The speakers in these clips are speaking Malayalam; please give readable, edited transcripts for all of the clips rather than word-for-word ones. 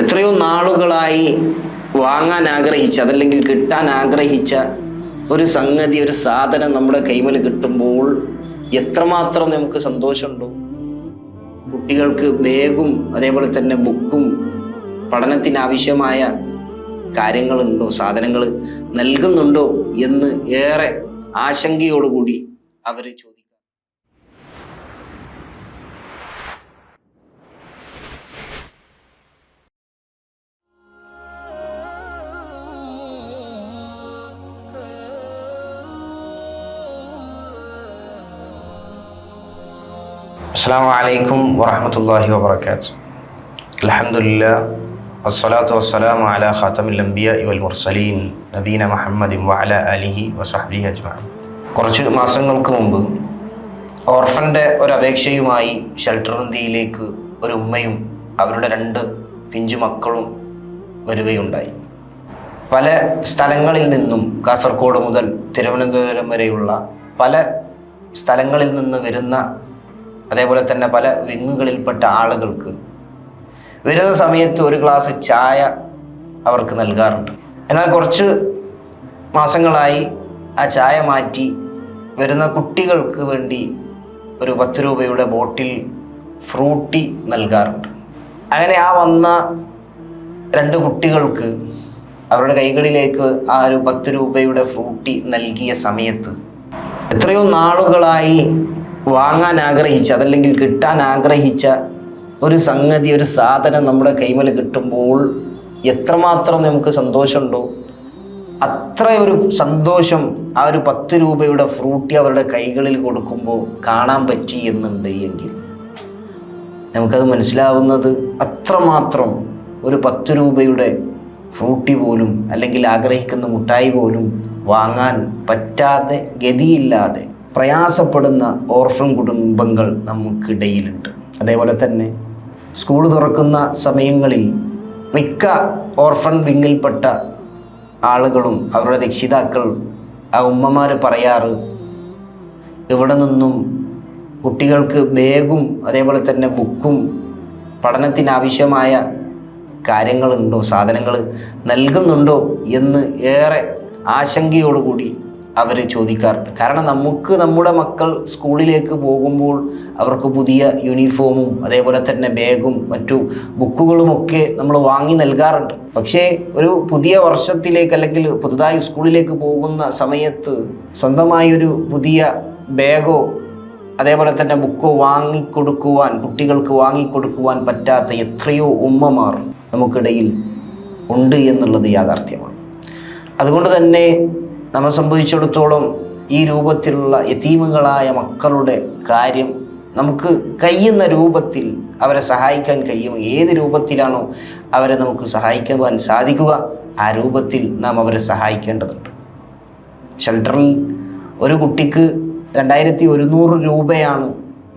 എത്രയോ നാളുകളായി വാങ്ങാൻ ആഗ്രഹിച്ച അതല്ലെങ്കിൽ കിട്ടാൻ ആഗ്രഹിച്ച ഒരു സംഗതി, ഒരു സാധനം നമ്മുടെ കൈമൽ കിട്ടുമ്പോൾ എത്രമാത്രം നമുക്ക് സന്തോഷമുണ്ടോ. കുട്ടികൾക്ക് ബാഗും അതേപോലെ തന്നെ ബുക്കും പഠനത്തിന് ആവശ്യമായ കാര്യങ്ങളുണ്ടോ, സാധനങ്ങൾ നൽകുന്നുണ്ടോ എന്ന് ഏറെ ആശങ്കയോടുകൂടി അവർ ചോദിക്കും. അസ്സലാമു അലൈക്കും വറഹ്മത്തുള്ളാഹി വബറകാതുഹു. അൽഹംദുലില്ലാഹ് വസ്സലാത്തു വസ്സലാമു അലാ ഖാതമിൽ അംബിയാഇ വൽ മുർസലീൻ നബീന മുഹമ്മദിൻ വഅലാ ആലിഹി വസഹ്ബിഹി അജ്മഈൻ. കുറച്ച് മാസങ്ങൾക്ക് മുമ്പ് ഓർഫന്റെ ഒരു അപേക്ഷയുമായി ഷെൽട്ടർ ഇന്ത്യയിലേക്ക് ഒരു ഉമ്മയും അവരുടെ 2 പിഞ്ചു മക്കളും വരികയുണ്ടായി. പല സ്ഥലങ്ങളിൽ നിന്നും, കാസർഗോഡ് മുതൽ തിരുവനന്തപുരം വരെയുള്ള പല സ്ഥലങ്ങളിൽ നിന്ന് വരുന്ന, അതേപോലെ തന്നെ പല വിങ്ങുകളിൽപ്പെട്ട ആളുകൾക്ക് വരുന്ന സമയത്ത് ഒരു ഗ്ലാസ് ചായ അവർക്ക് നൽകാറുണ്ട്. എന്നാൽ കുറച്ച് മാസങ്ങളായി ആ ചായ മാറ്റി വരുന്ന കുട്ടികൾക്ക് വേണ്ടി ഒരു 10 രൂപയുടെ ബോട്ടിൽ ഫ്രൂട്ടി നൽകാറുണ്ട്. അങ്ങനെ ആ വന്ന 2 കുട്ടികൾക്ക് അവരുടെ കൈകളിലേക്ക് ആ ഒരു 10 രൂപയുടെ ഫ്രൂട്ടി നൽകിയ സമയത്ത് എത്രയോ നാളുകളായി വാങ്ങാൻ ആഗ്രഹിച്ച അതല്ലെങ്കിൽ കിട്ടാൻ ആഗ്രഹിച്ച ഒരു സംഗതി, ഒരു സാധനം നമ്മുടെ കൈമൽ കിട്ടുമ്പോൾ എത്രമാത്രം നമുക്ക് സന്തോഷമുണ്ടോ, അത്ര ഒരു സന്തോഷം ആ ഒരു 10 രൂപയുടെ ഫ്രൂട്ടി അവരുടെ കൈകളിൽ കൊടുക്കുമ്പോൾ കാണാൻ പറ്റി എന്നുണ്ട് എങ്കിൽ നമുക്കത് മനസ്സിലാവുന്നത് അത്രമാത്രം ഒരു 10 രൂപയുടെ ഫ്രൂട്ടി പോലും അല്ലെങ്കിൽ ആഗ്രഹിക്കുന്ന മുട്ടായി പോലും വാങ്ങാൻ പറ്റാതെ, ഗതിയില്ലാതെ പ്രയാസപ്പെടുന്ന ഓർഫൻ കുടുംബങ്ങൾ നമുക്കിടയിലുണ്ട്. അതേപോലെ തന്നെ സ്കൂൾ തുറക്കുന്ന സമയങ്ങളിൽ മിക്ക ഓർഫൻ വിങ്ങിൽപ്പെട്ട ആളുകളും അവരുടെ രക്ഷിതാക്കൾ, ആ ഉമ്മമാർ പറയാറ്, ഇവിടെ നിന്നും കുട്ടികൾക്ക് ബാഗും അതേപോലെ തന്നെ ബുക്കും പഠനത്തിനാവശ്യമായ കാര്യങ്ങളുണ്ടോ, സാധനങ്ങൾ നൽകുന്നുണ്ടോ എന്ന് ഏറെ ആശങ്കയോടുകൂടി അവർ ചോദിക്കാറുണ്ട്. കാരണം നമുക്ക് നമ്മുടെ മക്കൾ സ്കൂളിലേക്ക് പോകുമ്പോൾ അവർക്ക് പുതിയ യൂണിഫോമും അതേപോലെ തന്നെ ബാഗും മറ്റു ബുക്കുകളുമൊക്കെ നമ്മൾ വാങ്ങി നൽകാറുണ്ട്. പക്ഷേ ഒരു പുതിയ വർഷത്തിലേക്ക് അല്ലെങ്കിൽ പുതുതായി സ്കൂളിലേക്ക് പോകുന്ന സമയത്ത് സ്വന്തമായി ഒരു പുതിയ ബാഗോ അതേപോലെ തന്നെ ബുക്കോ വാങ്ങിക്കൊടുക്കുവാൻ, കുട്ടികൾക്ക് വാങ്ങിക്കൊടുക്കുവാൻ പറ്റാത്ത എത്രയോ ഉമ്മമാർ നമുക്കിടയിൽ ഉണ്ട് എന്നുള്ളത് യാഥാർത്ഥ്യമാണ്. അതുകൊണ്ട് തന്നെ നമ്മെ സംബന്ധിച്ചിടത്തോളം ഈ രൂപത്തിലുള്ള യതീമുകളായ മക്കളുടെ കാര്യം നമുക്ക് കഴിയുന്ന രൂപത്തിൽ അവരെ സഹായിക്കാൻ കഴിയും. ഏത് രൂപത്തിലാണോ അവരെ നമുക്ക് സഹായിക്കുവാൻ സാധിക്കുക, ആ രൂപത്തിൽ നാം അവരെ സഹായിക്കേണ്ടതുണ്ട്. ഷെൽട്ടറിൽ ഒരു കുട്ടിക്ക് 2100 രൂപയാണ്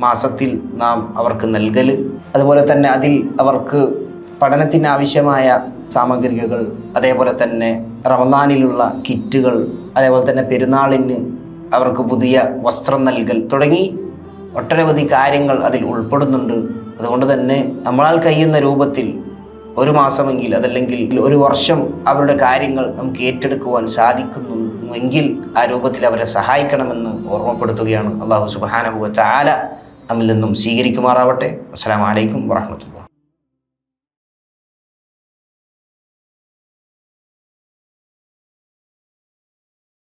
മാസത്തിൽ നാം അവർക്ക് നൽകൽ. അതുപോലെ തന്നെ അതിൽ അവർക്ക് പഠനത്തിന് ആവശ്യമായ സാമഗ്രികൾ, അതേപോലെ തന്നെ റമദാനിലുള്ള കിറ്റുകൾ, അതേപോലെ തന്നെ പെരുന്നാളിന് അവർക്ക് പുതിയ വസ്ത്രം നൽകൽ തുടങ്ങി ഒട്ടനവധി കാര്യങ്ങൾ അതിൽ ഉൾപ്പെടുന്നുണ്ട്. അതുകൊണ്ട് തന്നെ നമ്മളാൽ കഴിയുന്ന രൂപത്തിൽ ഒരു മാസമെങ്കിൽ അതല്ലെങ്കിൽ ഒരു വർഷം അവരുടെ കാര്യങ്ങൾ നമുക്ക് ഏറ്റെടുക്കുവാൻ സാധിക്കുന്നുവെങ്കിൽ ആ രൂപത്തിൽ അവരെ സഹായിക്കണമെന്ന് ഓർമ്മപ്പെടുത്തുകയാണ്. അല്ലാഹു സുബ്ഹാനഹു വ തആല നമ്മിൽ നിന്നും സ്വീകരിക്കുമാറാവട്ടെ. അസ്സലാമു അലൈക്കും വറഹ്മത്തുള്ളാഹി.